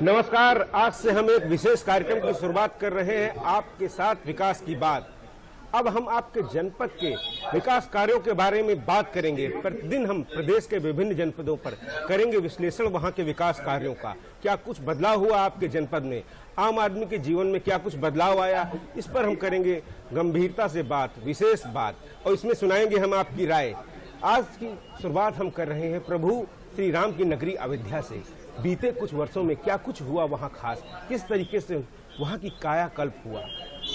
नमस्कार। आज से हम एक विशेष कार्यक्रम की शुरुआत कर रहे हैं, आपके साथ विकास की बात। अब हम आपके जनपद के विकास कार्यों के बारे में बात करेंगे। प्रतिदिन हम प्रदेश के विभिन्न जनपदों पर करेंगे विश्लेषण, वहां के विकास कार्यों का। क्या कुछ बदलाव हुआ आपके जनपद में, आम आदमी के जीवन में क्या कुछ बदलाव आया, इस पर हम करेंगे गंभीरता से बात, विशेष बात, और इसमें सुनाएंगे हम आपकी राय। आज की शुरुआत हम कर रहे हैं प्रभु श्री राम की नगरी अयोध्या से। बीते कुछ वर्षों में क्या कुछ हुआ वहां, खास किस तरीके से वहां की कायाकल्प हुआ।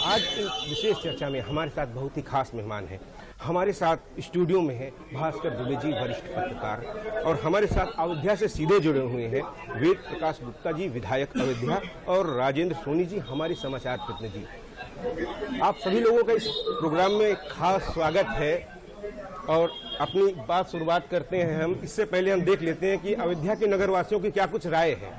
आज की विशेष चर्चा में हमारे साथ बहुत ही खास मेहमान हैं। हमारे साथ स्टूडियो में है भास्कर दुबे जी, वरिष्ठ पत्रकार, और हमारे साथ अयोध्या से सीधे जुड़े हुए हैं वेद प्रकाश गुप्ता जी, विधायक अयोध्या, और राजेंद्र सोनी जी, हमारे समाचार प्रतिनिधि। आप सभी लोगों का इस प्रोग्राम में खास स्वागत है और अपनी बात शुरुआत करते हैं हम। इससे पहले हम देख लेते हैं कि अयोध्या के नगरवासियों की क्या कुछ राय है।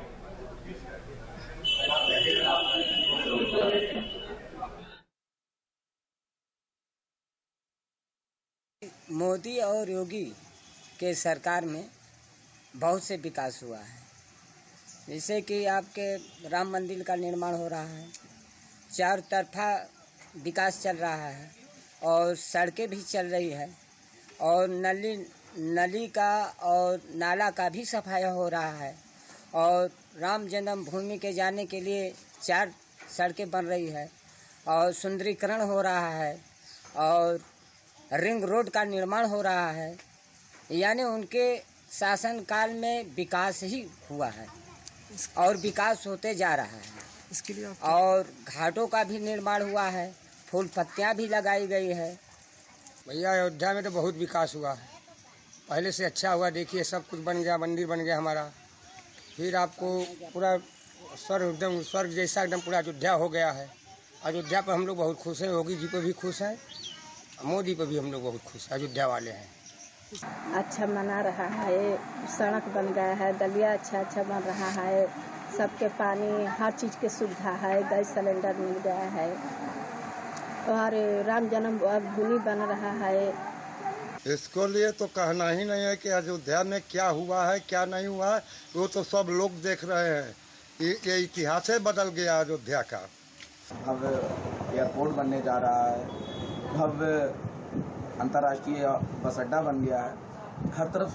मोदी और योगी के सरकार में बहुत से विकास हुआ है। जैसे कि आपके राम मंदिर का निर्माण हो रहा है, चारों तरफा विकास चल रहा है और सड़कें भी चल रही है, और नली का और नाला का भी सफाई हो रहा है, और राम जन्मभूमि के जाने के लिए 4 सड़कें बन रही है, और सुंदरीकरण हो रहा है, और रिंग रोड का निर्माण हो रहा है। यानी उनके शासनकाल में विकास ही हुआ है और विकास होते जा रहा है। इसके लिए और घाटों का भी निर्माण हुआ है, फूल पत्तियां भी लगाई गई है। भैया अयोध्या में तो बहुत विकास हुआ है, पहले से अच्छा हुआ। देखिए सब कुछ बन गया, मंदिर बन गया हमारा, फिर आपको पूरा स्वर्ग जैसा एकदम पूरा अयोध्या हो गया है। अयोध्या पर हम लोग बहुत खुश हैं, योगी जी पर भी खुश हैं, मोदी पर भी हम लोग बहुत खुश हैं, अयोध्या वाले हैं। अच्छा बना रहा है, सड़क बन गया है, दलिया अच्छा बन रहा है, सबके पानी हर चीज़ की सुविधा है, गैस सिलेंडर मिल गया है, और राम जन्मभूमि बन रहा है। इसको लिए तो कहना ही नहीं है कि अयोध्या में क्या हुआ है क्या नहीं हुआ है, वो तो सब लोग देख रहे हैं। ये इतिहास बदल गया अयोध्या का। अब एयरपोर्ट बनने जा रहा है, भव्य अंतर्राष्ट्रीय बस अड्डा बन गया है, हर तरफ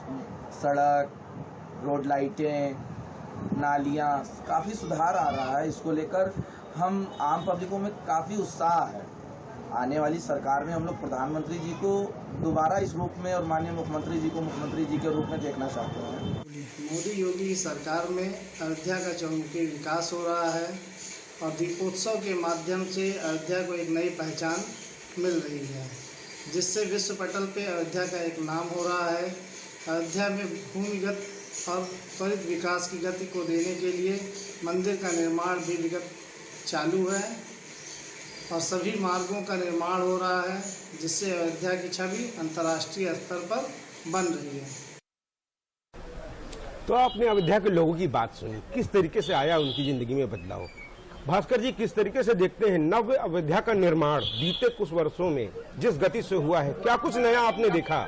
सड़क, रोड लाइटें, नालियां, काफ़ी सुधार आ रहा है। इसको लेकर हम आम पब्लिकों में काफ़ी उत्साह है। आने वाली सरकार में हम लोग प्रधानमंत्री जी को दोबारा इस रूप में और माननीय मुख्यमंत्री जी को मुख्यमंत्री जी के रूप में देखना चाहते हैं। मोदी योगी की सरकार में अयोध्या का चहुमुखी विकास हो रहा है और दीपोत्सव के माध्यम से अयोध्या को एक नई पहचान मिल रही है, जिससे विश्व पटल पे अयोध्या का एक नाम हो रहा है। अयोध्या में भूमिगत और त्वरित विकास की गति को देने के लिए मंदिर का निर्माण भी विगत चालू है और सभी मार्गों का निर्माण हो रहा है, जिससे अयोध्या की छवि अंतर्राष्ट्रीय स्तर पर बन रही है। तो आपने अयोध्या के लोगों की बात सुनी, किस तरीके से आया उनकी जिंदगी में बदलाव। भास्कर जी, किस तरीके से देखते हैं नव अयोध्या का निर्माण बीते कुछ वर्षों में जिस गति से हुआ है, क्या कुछ नया आपने देखा।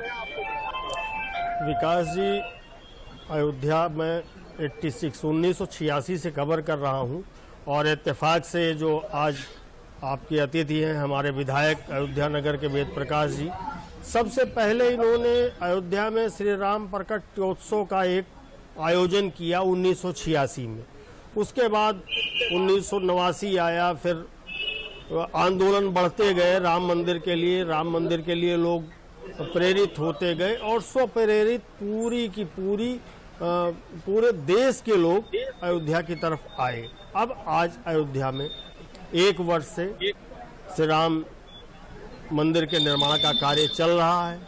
विकास जी, अयोध्या में 1986 से कवर कर रहा हूं, और इत्तेफाक से जो आज आपके अतिथि हैं हमारे विधायक अयोध्या नगर के वेद प्रकाश जी, सबसे पहले इन्होंने अयोध्या में श्री राम प्रकटोत्सव का एक आयोजन किया 1986 में। उसके बाद 1989 आया, फिर आंदोलन बढ़ते गए राम मंदिर के लिए लोग प्रेरित होते गए, और स्वप्रेरित पूरे देश के लोग अयोध्या की तरफ आए। अब आज अयोध्या में 1 वर्ष से श्री राम मंदिर के निर्माण का कार्य चल रहा है।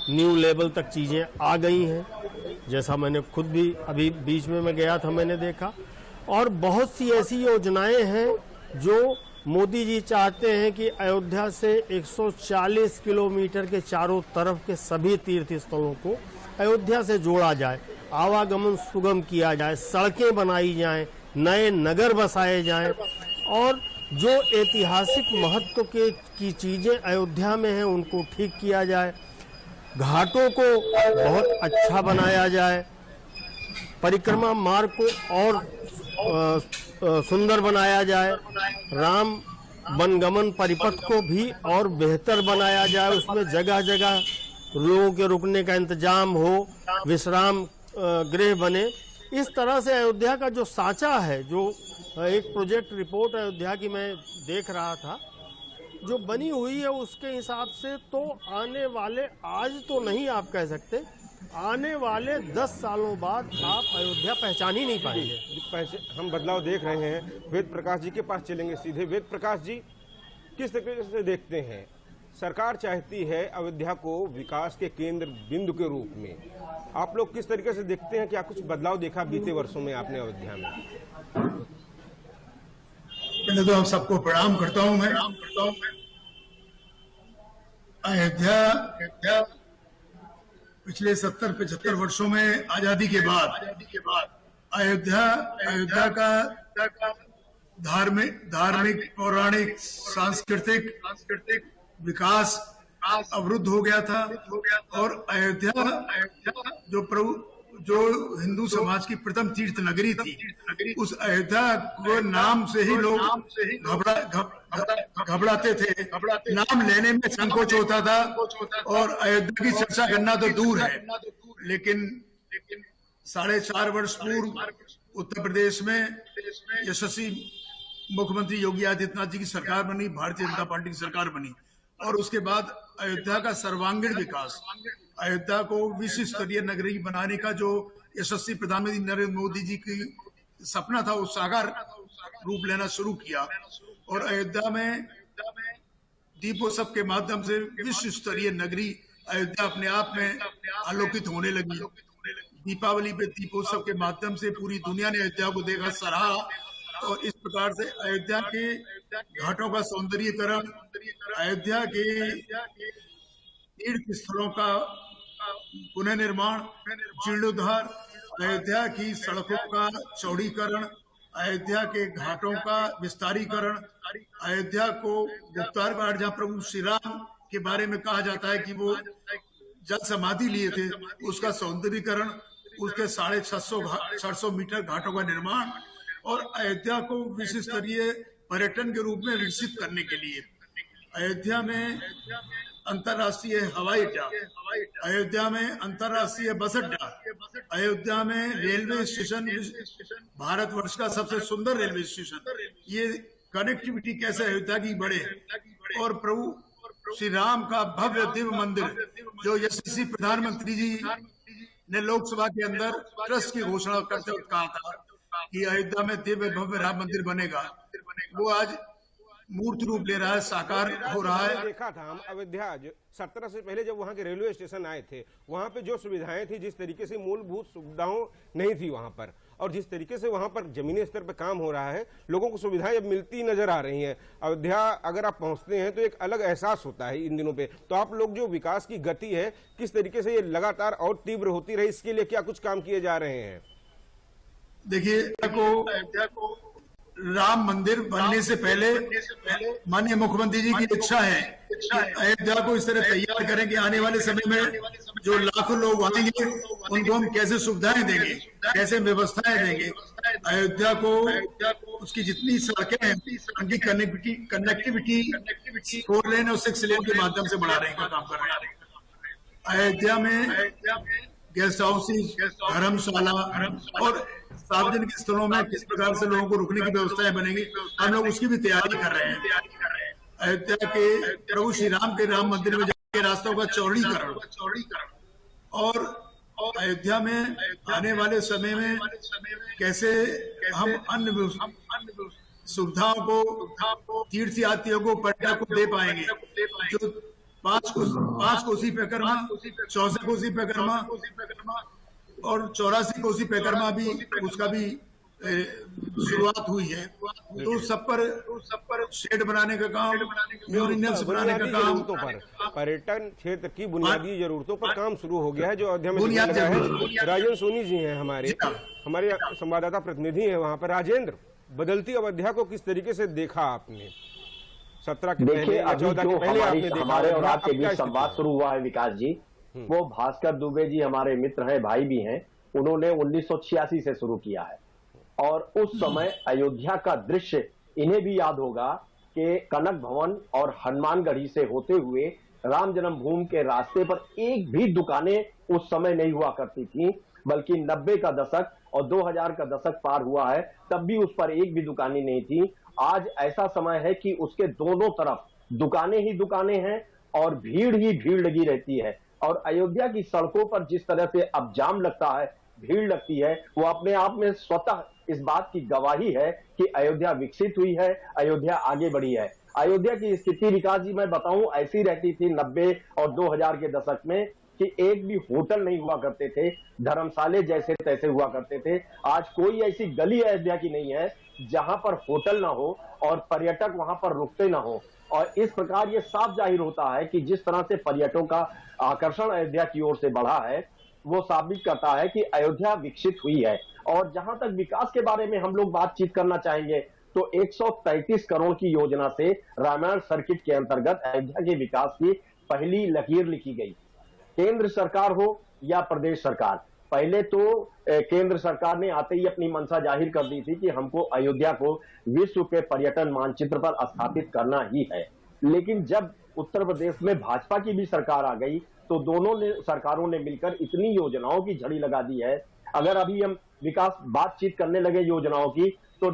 न्यू लेवल तक चीज़ें आ गई हैं, जैसा मैंने खुद भी अभी बीच में मैं गया था, मैंने देखा। और बहुत सी ऐसी योजनाएं हैं जो मोदी जी चाहते हैं कि अयोध्या से 140 किलोमीटर के चारों तरफ के सभी तीर्थ स्थलों को अयोध्या से जोड़ा जाए, आवागमन सुगम किया जाए, सड़कें बनाई जाएं, नए नगर बसाए जाएं, और जो ऐतिहासिक महत्व की चीज़ें अयोध्या में हैं उनको ठीक किया जाए, घाटों को बहुत अच्छा बनाया जाए, परिक्रमा मार्ग को सुंदर बनाया जाए, राम वनगमन परिपथ को भी और बेहतर बनाया जाए, उसमें जगह जगह लोगों के रुकने का इंतजाम हो, विश्राम गृह बने। इस तरह से अयोध्या का जो सांचा है, जो एक प्रोजेक्ट रिपोर्ट अयोध्या की मैं देख रहा था जो बनी हुई है, उसके हिसाब से तो आने वाले, आज तो नहीं आप कह सकते, आने वाले 10 सालों बाद आप अयोध्या पहचान ही नहीं पाएंगे। हम बदलाव देख रहे हैं। वेद प्रकाश जी के पास चलेंगे सीधे। वेद प्रकाश जी, किस तरीके से देखते हैं? सरकार चाहती है अयोध्या को विकास के केंद्र बिंदु के रूप में, आप लोग किस तरीके से देखते हैं? क्या कुछ बदलाव देखा बीते वर्षों में आपने अयोध्या में? पहले तो आप सबको प्रणाम करता हूं मैं। अयोध्या पिछले 70-75 वर्षों में आजादी के बाद अयोध्या का धार्मिक पौराणिक सांस्कृतिक विकास अवरुद्ध हो गया था और अयोध्या जो हिंदू समाज की प्रथम तीर्थ नगरी थी, उस अयोध्या को नाम से ही लोग घबराते थे, नाम लेने में संकोच होता था और अयोध्या की चर्चा करना तो दूर है। लेकिन 4.5 वर्ष पूर्व उत्तर प्रदेश में यशस्वी मुख्यमंत्री योगी आदित्यनाथ जी की सरकार बनी, भारतीय जनता पार्टी की सरकार बनी और उसके बाद अयोध्या का सर्वांगीण विकास, अयोध्या को विश्व स्तरीय नगरी बनाने का जो यशस्वी प्रधानमंत्री नरेंद्र मोदी जी की सपना था, वो साकार रूप लेना शुरू किया और अयोध्या में दीपोत्सव के माध्यम से विश्व स्तरीय नगरी अयोध्या अपने आप में आलोकित होने लगी। दीपावली पे दीपोत्सव के माध्यम से पूरी दुनिया ने अयोध्या को देखा, सराहा और इस प्रकार से अयोध्या के घाटों का सौंदर्यीकरण, अयोध्या के तीर्थ स्थलों का पुनर्निर्माण, जीर्णोद्धार, अयोध्या की सड़कों का चौड़ीकरण, अयोध्या के घाटों का विस्तारीकरण, अयोध्या को गुप्तार घाट जहाँ प्रभु श्री राम के बारे में कहा जाता है कि वो जल समाधि लिए थे, उसका सौंदर्यीकरण, उसके 650 मीटर घाटों का निर्माण और अयोध्या को विश्व स्तरीय पर्यटन के रूप में विकसित करने के लिए अयोध्या में अंतर्राष्ट्रीय हवाई अड्डा, अयोध्या में अंतर्राष्ट्रीय बस अड्डा, अयोध्या में रेलवे स्टेशन, भारतवर्ष का सबसे सुंदर रेलवे स्टेशन, ये कनेक्टिविटी कैसे अयोध्या की बढ़े और प्रभु श्री राम का भव्य दिव्य मंदिर जो यशस्वी प्रधानमंत्री जी ने लोकसभा के अंदर ट्रस्ट की घोषणा करते हुए कहा था कि अयोध्या में दिव्य भव्य राम मंदिर बनेगा, वो आज मूर्त रूप ले रहा है, साकार हो रहा है। देखा था हम अयोध्या 17 से पहले जब वहाँ के रेलवे स्टेशन आए थे, वहाँ पे जो सुविधाएं थी, जिस तरीके से मूलभूत सुविधाओं नहीं थी वहाँ पर, और जिस तरीके से वहाँ पर जमीनी स्तर पर काम हो रहा है, लोगों को सुविधाएं अब मिलती नजर आ रही हैं। अयोध्या अगर आप पहुँचते हैं तो एक अलग एहसास होता है इन दिनों पे। तो आप लोग जो विकास की गति है, किस तरीके से ये लगातार और तीव्र होती रहे, इसके लिए क्या कुछ काम किए जा रहे हैं? देखिए, अयोध्या को राम मंदिर बनने से पहले माननीय मुख्यमंत्री जी की इच्छा है कि अयोध्या को इस तरह तैयार करें कि आने वाले समय में जो लाखों लोग आएंगे उनको हम कैसे सुविधाएं देंगे, कैसे व्यवस्थाएं देंगे। अयोध्या को उसकी जितनी सड़कें हैं उनकी कनेक्टिविटी 4 लेन और 6 लेन के माध्यम से बढ़ाने का काम कर रहे हैं। अयोध्या में गेस्ट हाउसेज, धर्मशाला और सार्वजनिक स्थलों में किस प्रकार से लोगों को रुकने की व्यवस्थाएं बनेगी, हम लोग उसकी भी तैयारी कर रहे हैं। अयोध्या के प्रभु श्री राम के राम मंदिर में जाने के रास्तों का चौड़ीकरण और अयोध्या में आने वाले समय में कैसे हम अन्य सुविधाओं को तीर्थयात्रियों को पर्यटकों को दे पाएंगे। जो 5 कोसी परिक्रमा, 64 कोसी परिक्रमा और 84 कोसी परिक्रमा भी, उसका भी शुरुआत हुई है। तो सब पर शेड बनाने का काम, यूरेनियम्स बनाने का काम, पर्यटन क्षेत्र की बुनियादी जरूरतों पर काम शुरू हो गया है, जो अयोध्या में लगा है। राजेंद्र सोनी जी हैं हमारे संवाददाता प्रतिनिधि हैं वहाँ पर। राजेंद्र, बदलती अयोध्या को किस तरीके से देखा आपने? 17 के पहले या 14 के पहले आपने देखा? हमारे और आपके बीच संवाद शुरू हुआ है विकास जी, वो भास्कर दुबे जी हमारे मित्र हैं, भाई भी हैं। उन्होंने 1986 से शुरू किया है और उस समय अयोध्या का दृश्य इन्हें भी याद होगा कि कनक भवन और हनुमानगढ़ी से होते हुए राम जन्मभूमि के रास्ते पर एक भी दुकानें उस समय नहीं हुआ करती थी, बल्कि 90 का दशक और 2000 का दशक पार हुआ है, तब भी उस पर एक भी दुकानें नहीं थी। आज ऐसा समय है कि उसके दोनों तरफ दुकानें ही दुकानें हैं और भीड़ ही भीड़ लगी रहती है। और अयोध्या की सड़कों पर जिस तरह से अब जाम लगता है, भीड़ लगती है, वो अपने आप में स्वतः इस बात की गवाही है कि अयोध्या विकसित हुई है, अयोध्या आगे बढ़ी है। अयोध्या की स्थिति विकास जी मैं बताऊं ऐसी रहती थी 90 और 2000 के दशक में कि एक भी होटल नहीं हुआ करते थे, धर्मशाले जैसे तैसे हुआ करते थे। आज कोई ऐसी गली अयोध्या की नहीं है जहां पर होटल ना हो और पर्यटक वहां पर रुकते ना हो। और इस प्रकार ये साफ जाहिर होता है कि जिस तरह से पर्यटकों का आकर्षण अयोध्या की ओर से बढ़ा है, वो साबित करता है कि अयोध्या विकसित हुई है। और जहां तक विकास के बारे में हम लोग बातचीत करना चाहेंगे तो 133 करोड़ की योजना से रामायण सर्किट के अंतर्गत अयोध्या के विकास की पहली लकीर लिखी गई। केंद्र सरकार हो या प्रदेश सरकार, पहले तो केंद्र सरकार ने आते ही अपनी मंशा जाहिर कर दी थी कि हमको अयोध्या को विश्व के पर्यटन मानचित्र पर स्थापित करना ही है। लेकिन जब उत्तर प्रदेश में भाजपा की भी सरकार आ गई तो दोनों सरकारों ने मिलकर इतनी योजनाओं की झड़ी लगा दी है। अगर अभी हम विकास बातचीत करने लगे योजनाओं की तो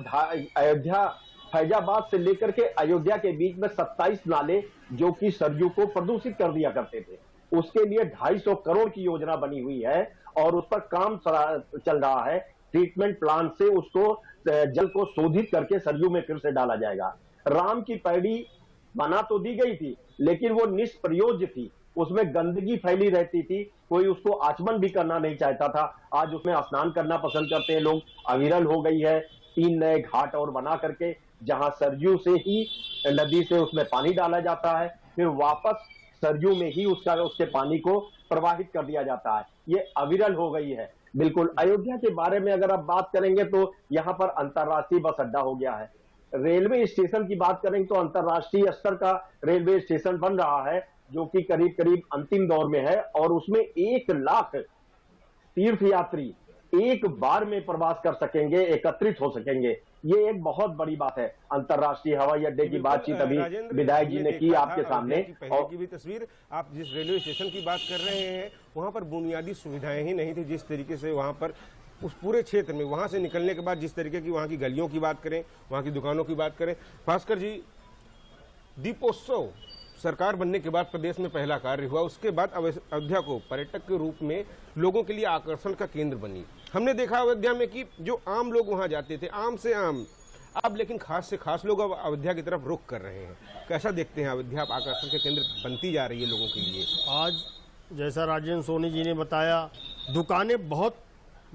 अयोध्या फैजाबाद से लेकर के अयोध्या के बीच में 27 नाले जो कि सरयू को प्रदूषित कर दिया करते थे, उसके लिए 250 करोड़ की योजना बनी हुई है और उस पर काम चल रहा है। ट्रीटमेंट प्लांट से उसको जल को शोधित करके सरयू में फिर से डाला जाएगा। राम की पैड़ी बना तो दी गई थी लेकिन वो निष्प्रयोज्य थी, उसमें गंदगी फैली रहती थी, कोई उसको आचमन भी करना नहीं चाहता था। आज उसमें स्नान करना पसंद करते हैं लोग। अविरल हो गई है, 3 नए घाट और बना करके जहां सरयू से ही नदी से उसमें पानी डाला जाता है, फिर वापस सरयू में ही उसके पानी को प्रवाहित कर दिया जाता है। ये अविरल हो गई है बिल्कुल। अयोध्या के बारे में अगर आप बात करेंगे तो यहाँ पर अंतर्राष्ट्रीय बस अड्डा हो गया है। रेलवे स्टेशन की बात करेंगे तो अंतर्राष्ट्रीय स्तर का रेलवे स्टेशन बन रहा है जो कि करीब करीब अंतिम दौर में है और उसमें 1 लाख तीर्थ यात्री एक बार में प्रवास कर सकेंगे, एकत्रित हो सकेंगे। ये एक बहुत बड़ी बात है। अंतर्राष्ट्रीय हवाई अड्डे की बातचीत अभी विधायक जी ने की आपके सामने। पहले की भी तस्वीर, आप जिस रेलवे स्टेशन की बात कर रहे हैं वहां पर बुनियादी सुविधाएं ही नहीं थी। जिस तरीके से वहां पर उस पूरे क्षेत्र में वहां से निकलने के बाद जिस तरीके की वहां की गलियों की बात करें, वहां की दुकानों की बात करें। भास्कर जी, दीपोत्सव सरकार बनने के बाद प्रदेश में पहला कार्य हुआ, उसके बाद अयोध्या को पर्यटक के रूप में लोगों के लिए आकर्षण का केंद्र बनी। हमने देखा अयोध्या में कि जो आम लोग वहां जाते थे, आम से आम, अब लेकिन खास से खास लोग अब अयोध्या की तरफ रुख कर रहे हैं। कैसा देखते हैं अयोध्या आकर्षण के केंद्र बनती जा रही है लोगों के लिए? आज जैसा राजेंद्र सोनी जी ने बताया, दुकानें बहुत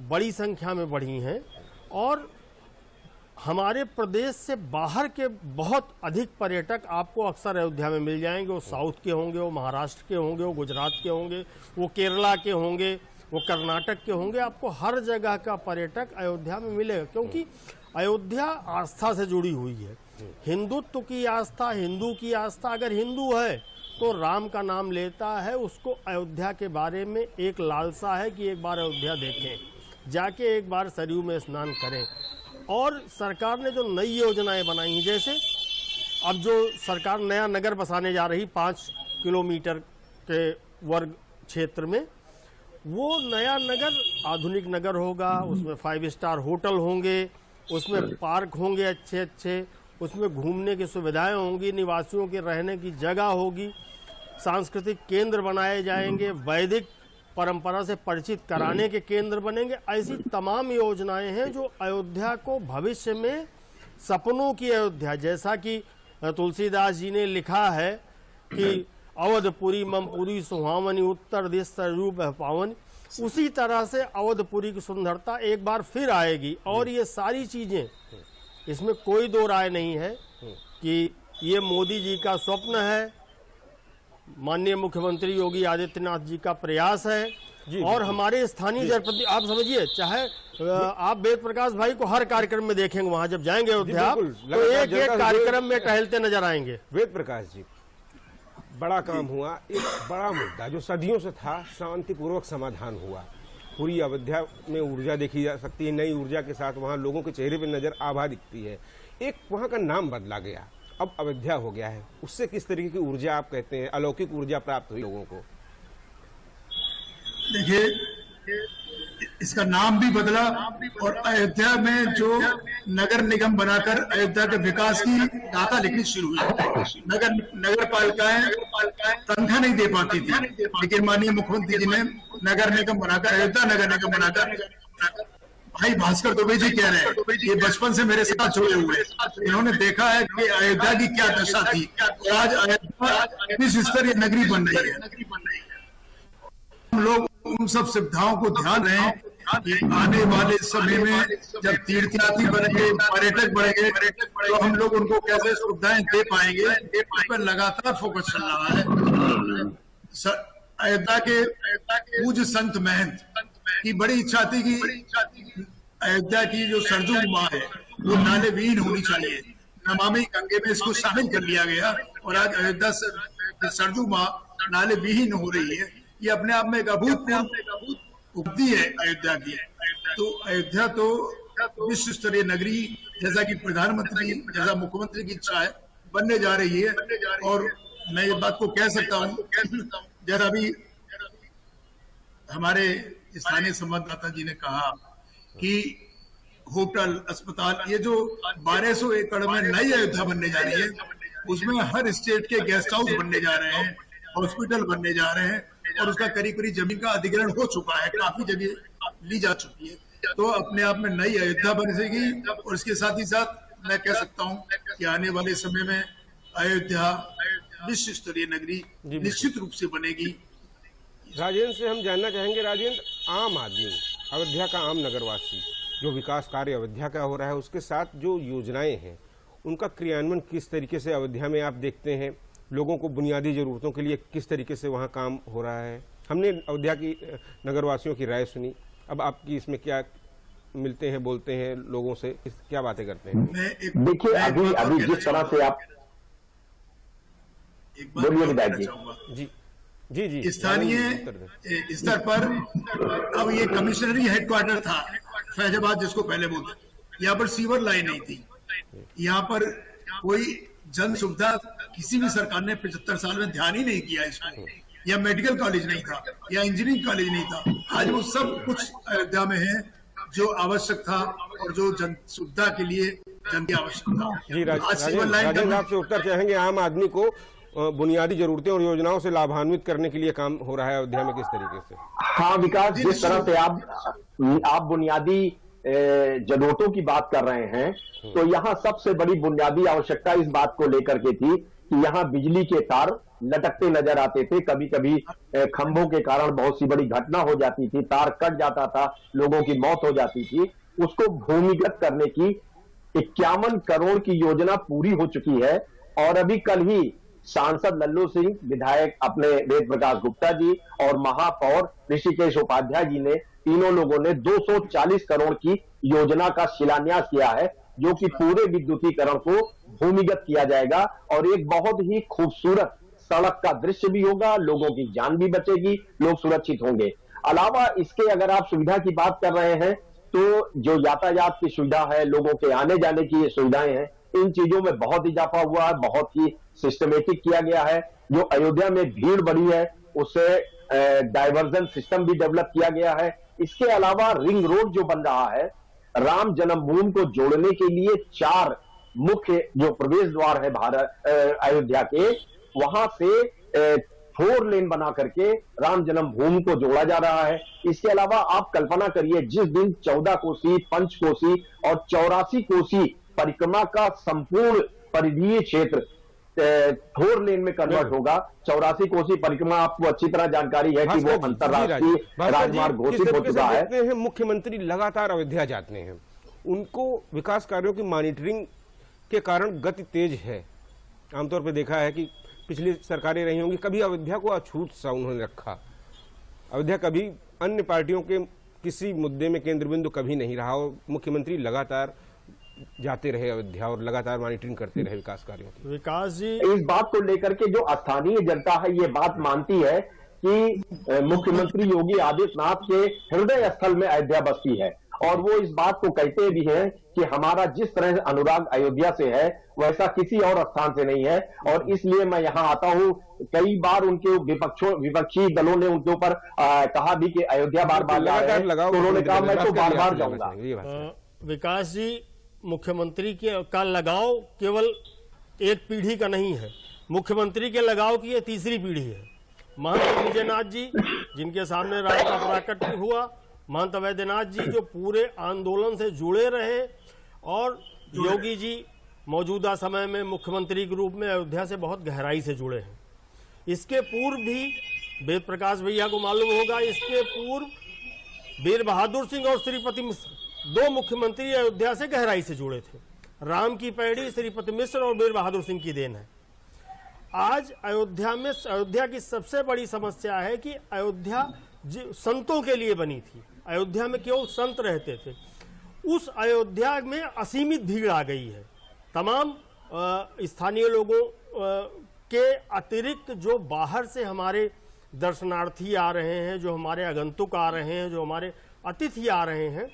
बड़ी संख्या में बढ़ी हैं और हमारे प्रदेश से बाहर के बहुत अधिक पर्यटक आपको अक्सर अयोध्या में मिल जाएंगे। वो साउथ के होंगे, वो महाराष्ट्र के होंगे, वो गुजरात के होंगे, वो केरला के होंगे, वो कर्नाटक के होंगे। आपको हर जगह का पर्यटक अयोध्या में मिलेगा क्योंकि अयोध्या आस्था से जुड़ी हुई है। हिंदुत्व की आस्था, हिंदू की आस्था। अगर हिंदू है तो राम का नाम लेता है, उसको अयोध्या के बारे में एक लालसा है कि एक बार अयोध्या देखें, जाके एक बार सरयू में स्नान करें। और सरकार ने जो नई योजनाएं बनाई हैं, जैसे अब जो सरकार नया नगर बसाने जा रही 5 किलोमीटर के वर्ग क्षेत्र में, वो नया नगर आधुनिक नगर होगा। उसमें 5 स्टार होटल होंगे, उसमें पार्क होंगे अच्छे अच्छे, उसमें घूमने की सुविधाएं होंगी, निवासियों के रहने की जगह होगी, सांस्कृतिक केंद्र बनाए जाएंगे, वैदिक परंपरा से परिचित कराने के केंद्र बनेंगे। ऐसी तमाम योजनाएं हैं जो अयोध्या को भविष्य में सपनों की अयोध्या, जैसा कि तुलसीदास जी ने लिखा है कि अवधपुरी ममपुरी सुहावनी उत्तर दिश सरयू बह पावनी, उसी तरह से अवधपुरी की सुंदरता एक बार फिर आएगी। और ये सारी चीजें, इसमें कोई दो राय नहीं है कि ये मोदी जी का स्वप्न है, माननीय मुख्यमंत्री योगी आदित्यनाथ जी का प्रयास है और हमारे स्थानीय जनप्रतिनिधि, आप समझिए, चाहे आप वेद प्रकाश भाई को हर कार्यक्रम में देखेंगे, वहां जब जाएंगे अयोध्या तो एक एक कार्यक्रम में टहलते नजर आएंगे। वेद प्रकाश जी, बड़ा काम हुआ, एक बड़ा मुद्दा जो सदियों से था, शांतिपूर्वक समाधान हुआ। पूरी अयोध्या में ऊर्जा देखी जा सकती है। नई ऊर्जा के साथ वहाँ लोगों के चेहरे पर नजर आभा दिखती है। एक वहाँ का नाम बदला गया, अब अयोध्या हो गया है। उससे किस तरीके की ऊर्जा आप कहते हैं, अलौकिक ऊर्जा प्राप्त हुई लोगों को? देखिए, इसका नाम भी बदला और अयोध्या में जो नगर निगम बनाकर अयोध्या के विकास की गाथा लिखनी शुरू हुई। नगर पालिकाएं तनख्वाह नहीं दे पाती थी, लेकिन माननीय मुख्यमंत्री जी ने नगर निगम बनाकर, अयोध्या नगर निगम बनाकर, भाई भास्कर दुबे जी कह रहे हैं, ये बचपन से मेरे साथ जुड़े हुए हैं, इन्होंने देखा है कि अयोध्या की क्या दशा थी और आज अयोध्या विश्व स्तरीय नगरी बन रही है। हम लोग उन सब सुविधाओं को ध्यान रहे हैं कि आने वाले समय में जब तीर्थयात्री बनेंगे, पर्यटक बढ़ेंगे, तो हम लोग उनको कैसे सुविधाएं दे पाएंगे, इस पर लगातार फोकस चल रहा है। अयोध्या के पूज्य संत महंत की बड़ी इच्छा थी कि अयोध्या की जो सरजू माँ है वो नाले विहीन होनी चाहिए। नमामि गंगे में इसको शामिल कर लिया गया और आज अयोध्या सरजू माँ नाले विहीन हो रही है। ये अपने आप में एक अभूतपूर्व उपलब्धि है अयोध्या की। तो अयोध्या तो विश्व स्तरीय नगरी, जैसा कि प्रधानमंत्री, जैसा मुख्यमंत्री की इच्छा है, बनने जा रही है। और मैं ये बात को कह सकता हूँ, जैसा अभी हमारे स्थानीय संवाददाता जी ने कहा कि होटल, अस्पताल, ये जो 1200 एकड़ में नई अयोध्या बनने जा रही है, उसमें हर स्टेट के गेस्ट हाउस बनने जा रहे हैं, हॉस्पिटल बनने जा रहे हैं और उसका करीब करीब जमीन का अधिग्रहण हो चुका है, काफी जगह ली जा चुकी है। तो अपने आप में नई अयोध्या बनेगी और इसके साथ ही साथ मैं कह सकता हूँ कि आने वाले समय में अयोध्या विश्व स्तरीय नगरी निश्चित रूप से बनेगी। राजेंद्र से हम जानना चाहेंगे, राजेंद्र, आम आदमी, अयोध्या का आम नगरवासी, जो विकास कार्य अयोध्या का हो रहा है, उसके साथ जो योजनाएं हैं उनका क्रियान्वयन किस तरीके से अयोध्या में आप देखते हैं? लोगों को बुनियादी जरूरतों के लिए किस तरीके से वहाँ काम हो रहा है? हमने अयोध्या की नगरवासियों की राय सुनी, अब आपकी इसमें क्या मिलते हैं, बोलते हैं लोगों से, क्या बातें करते हैं? देखिए, अभी जिस तरह से आप बोलिए विधायक जी। जी जी, स्थानीय स्तर पर अब ये कमिश्नरी हेडक्वार्टर था फैजाबाद, जिसको पहले बोलते, यहाँ पर सीवर लाइन नहीं थी, यहाँ पर कोई जन सुविधा किसी भी सरकार ने 75 साल में ध्यान ही नहीं किया इसको। या मेडिकल कॉलेज नहीं था, या इंजीनियरिंग कॉलेज नहीं था। आज वो सब कुछ अयोध्या में है जो आवश्यक था और जो जन सुविधा के लिए जन की आवश्यक था। जी राजेंद्र, आपसे उत्तर चाहेंगे, आम आदमी को बुनियादी जरूरतें और योजनाओं से लाभान्वित करने के लिए काम हो रहा है अयोध्या में किस तरीके से? हाँ विकास, जिस तरह से आप बुनियादी जरूरतों की बात कर रहे हैं, तो यहाँ सबसे बड़ी बुनियादी आवश्यकता इस बात को लेकर के थी कि यहाँ बिजली के तार लटकते नजर आते थे। कभी कभी खंभों के कारण बहुत सी बड़ी घटना हो जाती थी, तार कट जाता था, लोगों की मौत हो जाती थी। उसको भूमिगत करने की 51 करोड़ की योजना पूरी हो चुकी है। और अभी कल ही सांसद लल्लू सिंह, विधायक अपने वेद प्रकाश गुप्ता जी और महापौर ऋषिकेश उपाध्याय जी ने, तीनों लोगों ने 240 करोड़ की योजना का शिलान्यास किया है, जो कि पूरे विद्युतीकरण को भूमिगत किया जाएगा और एक बहुत ही खूबसूरत सड़क का दृश्य भी होगा, लोगों की जान भी बचेगी, लोग सुरक्षित होंगे। अलावा इसके अगर आप सुविधा की बात कर रहे हैं, तो जो यातायात की सुविधा है, लोगों के आने जाने की सुविधाएं हैं, इन चीजों में बहुत इजाफा हुआ है, बहुत ही सिस्टमेटिक किया गया है। जो अयोध्या में भीड़ बढ़ी है, उससे डाइवर्जन सिस्टम भी डेवलप किया गया है। इसके अलावा रिंग रोड जो बन रहा है, राम जन्मभूमि को जोड़ने के लिए 4 मुख्य जो प्रवेश द्वार है अयोध्या के, वहां से 4 लेन बना करके राम जन्मभूमि को जोड़ा जा रहा है। इसके अलावा आप कल्पना करिए, जिस दिन 14 कोसी, पंचकोसी और 84 कोसी परिक्रमा का संपूर्ण परिधीय क्षेत्र 4 लेन में कन्वर्ट होगा। 84 कोसी परिक्रमा आपको अच्छी तरह जानकारी है कि वो अंतरराष्ट्रीय राजमार्ग घोषित हो चुका है। मुख्यमंत्री लगातार अयोध्या जाते हैं, उनको विकास कार्यों की मॉनिटरिंग के कारण गति तेज है। आमतौर पर देखा है कि पिछली सरकारें रही होंगी, कभी अयोध्या को अछूत सा उन्होंने रखा। अयोध्या कभी अन्य पार्टियों के किसी मुद्दे में केंद्र बिंदु कभी नहीं रहा और मुख्यमंत्री लगातार जाते रहे अयोध्या और लगातार मॉनिटरिंग करते रहे विकास कार्यों की। विकास जी, इस बात को लेकर के जो स्थानीय जनता है ये बात मानती है कि मुख्यमंत्री योगी आदित्यनाथ के हृदय स्थल में अयोध्या बसती है, और वो इस बात को कहते भी हैं कि हमारा जिस तरह से अनुराग अयोध्या से है वैसा किसी और स्थान से नहीं है, और इसलिए मैं यहां आता हूं। कई बार उनके विपक्षी दलों ने उनके ऊपर कहा भी कि अयोध्या बार बार जा रहे हैं, तो उन्होंने कहा मैं तो बार बार जाऊंगा। विकास जी, मुख्यमंत्री का लगाव केवल एक पीढ़ी का नहीं है, मुख्यमंत्री के लगाव की ये तीसरी पीढ़ी है। महंत विजयनाथ जी जिनके सामने राम का प्राकट्य हुआ, महंत वैद्यनाथ जी जो पूरे आंदोलन से जुड़े रहे, और योगी जी मौजूदा समय में मुख्यमंत्री के रूप में अयोध्या से बहुत गहराई से जुड़े हैं। इसके पूर्व भी वेद प्रकाश भैया को मालूम होगा, इसके पूर्व वीर बहादुर सिंह और श्रीपति मिश्र 2 मुख्यमंत्री अयोध्या से गहराई से जुड़े थे। राम की पैड़ी श्रीपति मिश्र और वीर बहादुर सिंह की देन है। आज अयोध्या की सबसे बड़ी समस्या है कि अयोध्या संतों के लिए बनी थी, अयोध्या में केवल संत रहते थे। उस अयोध्या में असीमित भीड़ आ गई है। तमाम स्थानीय लोगों के अतिरिक्त जो बाहर से हमारे दर्शनार्थी आ रहे हैं, जो हमारे आगंतुक आ रहे हैं, जो हमारे अतिथि आ रहे हैं,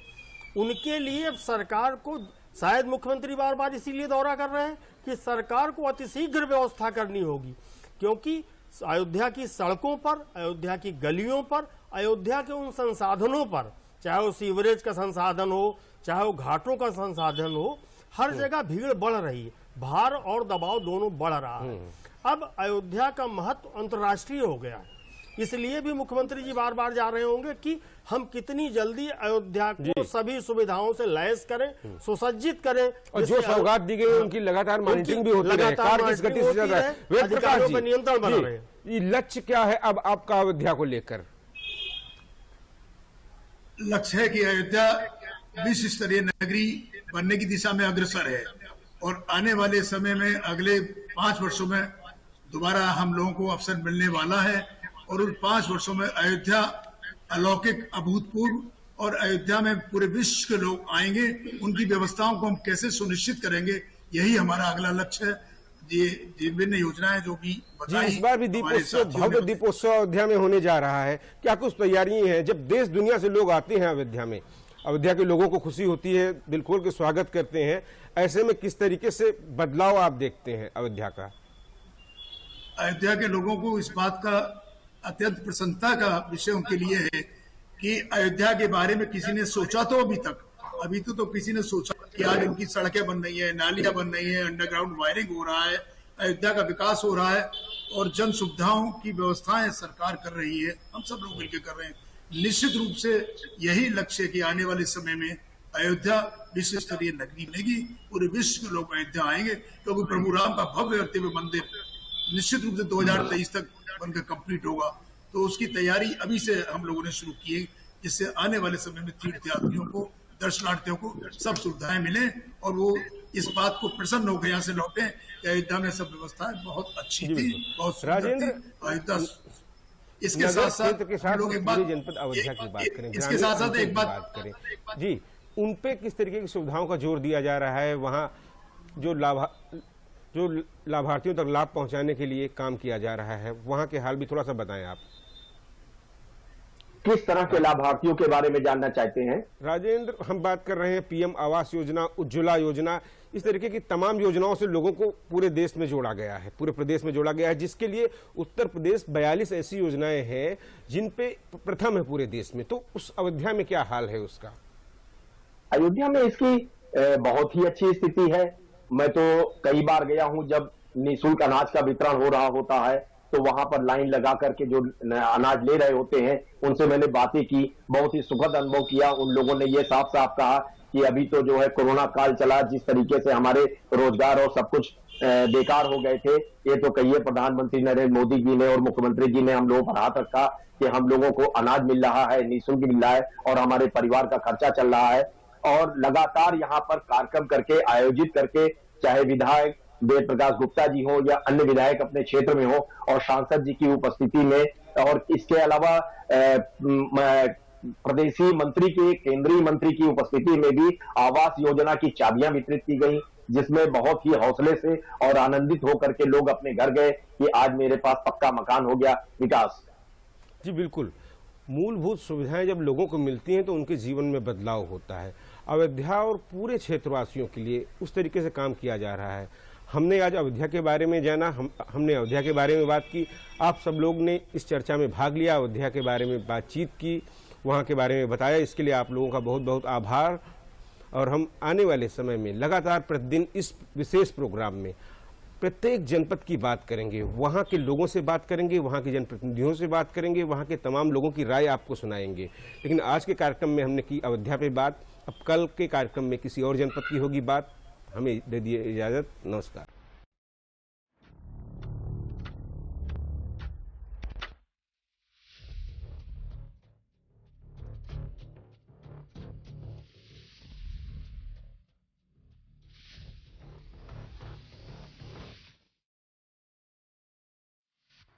उनके लिए अब सरकार को, शायद मुख्यमंत्री बार बार इसीलिए दौरा कर रहे हैं कि सरकार को अतिशीघ्र व्यवस्था करनी होगी, क्योंकि अयोध्या की सड़कों पर, अयोध्या की गलियों पर, अयोध्या के उन संसाधनों पर, चाहे वो सीवरेज का संसाधन हो, चाहे वो घाटों का संसाधन हो, हर जगह भीड़ बढ़ रही है, भार और दबाव दोनों बढ़ रहा है। अब अयोध्या का महत्व अंतर्राष्ट्रीय हो गया है, इसलिए भी मुख्यमंत्री जी बार बार जा रहे होंगे कि हम कितनी जल्दी अयोध्या को सभी सुविधाओं से लैस करें, सुसज्जित करें, और जो सौगात दी गई उनकी लगातार मॉनिटरिंग भी होती है, कार्य किस गति से चल रहा है, वेद प्रकाश जी, नियंत्रण बना रहे हैं। ये लक्ष्य क्या है अब आपका अयोध्या को लेकर? लक्ष्य है कि अयोध्या विश्व स्तरीय नगरी बनने की दिशा में अग्रसर है, और आने वाले समय में अगले 5 वर्षों में दोबारा हम लोगों को अवसर मिलने वाला है, और उन 5 वर्षों में अयोध्या अलौकिक, अभूतपूर्व, और अयोध्या में पूरे विश्व के लोग आएंगे। उनकी व्यवस्थाओं को हम कैसे सुनिश्चित करेंगे, यही हमारा अगला लक्ष्य है। ये विभिन्न योजनाएं जो भी बताई, इस बार भी दीपोत्सव, भव्य दीपोत्सव अयोध्या में होने जा रहा है, क्या कुछ तैयारियां हैं? जब देश दुनिया से लोग आते हैं अयोध्या में, अयोध्या के लोगों को खुशी होती है, दिल खोल के स्वागत करते हैं, ऐसे में किस तरीके से बदलाव आप देखते हैं अयोध्या का? अयोध्या के लोगों को इस बात का अत्यंत प्रसन्नता का विषय उनके लिए है कि अयोध्या के बारे में किसी ने सोचा तो अभी तो किसी ने सोचा कि आज इनकी सड़कें बन रही है, नालियां बन रही है, अंडरग्राउंड वायरिंग हो रहा है, अयोध्या का विकास हो रहा है, और जन सुविधाओं की व्यवस्थाएं सरकार कर रही है, हम सब लोग मिलकर कर रहे हैं। निश्चित रूप से यही लक्ष्य है कि आने वाले समय में अयोध्या विश्व स्तरीय नगरी बनेगी, पूरे विश्व के लोग अयोध्या आएंगे, क्योंकि प्रभु राम का भव्य और दिव्य मंदिर निश्चित रूप से 2023 तक बनकर कंप्लीट होगा। तो उसकी तैयारी अभी से हम लोगों ने शुरू की है, जिससे आने वाले समय में तीर्थयात्रियों को, दर्शनार्थियों को सब सुविधाएं मिले, और वो इस बात को प्रसन्न होकर यहाँ से लौटे कि अयोध्या में सब व्यवस्थाएं बहुत अच्छी थी, बहुत सुंदर थी अयोध्या। इसके साथ साथ लोग एक बात, जनपद अयोध्या की बात करें, इसके साथ साथ एक बात करें जी, उन पे किस तरीके की सुविधाओं का जोर दिया जा रहा है? वहाँ जो लाभार्थियों तक लाभ पहुंचाने के लिए काम किया जा रहा है, वहाँ के हाल भी थोड़ा सा बताएं आप। किस तरह के लाभार्थियों के बारे में जानना चाहते हैं? राजेंद्र, हम बात कर रहे हैं पीएम आवास योजना, उज्ज्वला योजना, इस तरीके की तमाम योजनाओं से लोगों को पूरे देश में जोड़ा गया है, पूरे प्रदेश में जोड़ा गया है, जिसके लिए उत्तर प्रदेश 42 ऐसी योजनाएं हैं जिन पे प्रथम है पूरे देश में। तो उस अयोध्या में क्या हाल है उसका? अयोध्या में इसकी बहुत ही अच्छी स्थिति है। मैं तो कई बार गया हूं, जब निःशुल्क अनाज का वितरण हो रहा होता है तो वहां पर लाइन लगा करके जो अनाज ले रहे होते हैं उनसे मैंने बातें की, बहुत ही सुखद अनुभव किया। उन लोगों ने ये साफ साफ कहा कि अभी तो जो है कोरोना काल चला, जिस तरीके से हमारे रोजगार और सब कुछ बेकार हो गए थे, ये तो कहिए प्रधानमंत्री नरेंद्र मोदी जी ने और मुख्यमंत्री जी ने हम लोगों पर हाथ रखा कि हम लोगों को अनाज मिल रहा है, निःशुल्क मिल रहा है, और हमारे परिवार का खर्चा चल रहा है। और लगातार यहाँ पर कार्यक्रम करके, आयोजित करके, चाहे विधायक वेद प्रकाश गुप्ता जी हो या अन्य विधायक अपने क्षेत्र में हो, और सांसद जी की उपस्थिति में, और इसके अलावा प्रदेशीय मंत्री के, केंद्रीय मंत्री की उपस्थिति में भी आवास योजना की चाबियां वितरित की गई, जिसमें बहुत ही हौसले से और आनंदित होकर के लोग अपने घर गए कि आज मेरे पास पक्का मकान हो गया। विकास, जी बिल्कुल, मूलभूत सुविधाएं जब लोगों को मिलती हैं तो उनके जीवन में बदलाव होता है। अयोध्या और पूरे क्षेत्रवासियों के लिए उस तरीके से काम किया जा रहा है। हमने आज अयोध्या के बारे में जाना, हमने अयोध्या के बारे में बात की, आप सब लोग ने इस चर्चा में भाग लिया, अयोध्या के बारे में बातचीत की, वहाँ के बारे में बताया। इसके लिए आप लोगों का बहुत बहुत आभार। और हम आने वाले समय में लगातार प्रतिदिन इस विशेष प्रोग्राम में प्रत्येक जनपद की बात करेंगे, वहाँ के लोगों से बात करेंगे, वहाँ के जनप्रतिनिधियों से बात करेंगे, वहाँ के तमाम लोगों की राय आपको सुनाएंगे। लेकिन आज के कार्यक्रम में हमने की अयोध्या पे बात, अब कल के कार्यक्रम में किसी और जनपद की होगी बात। हमें दे दिए इजाज़त, नमस्कार।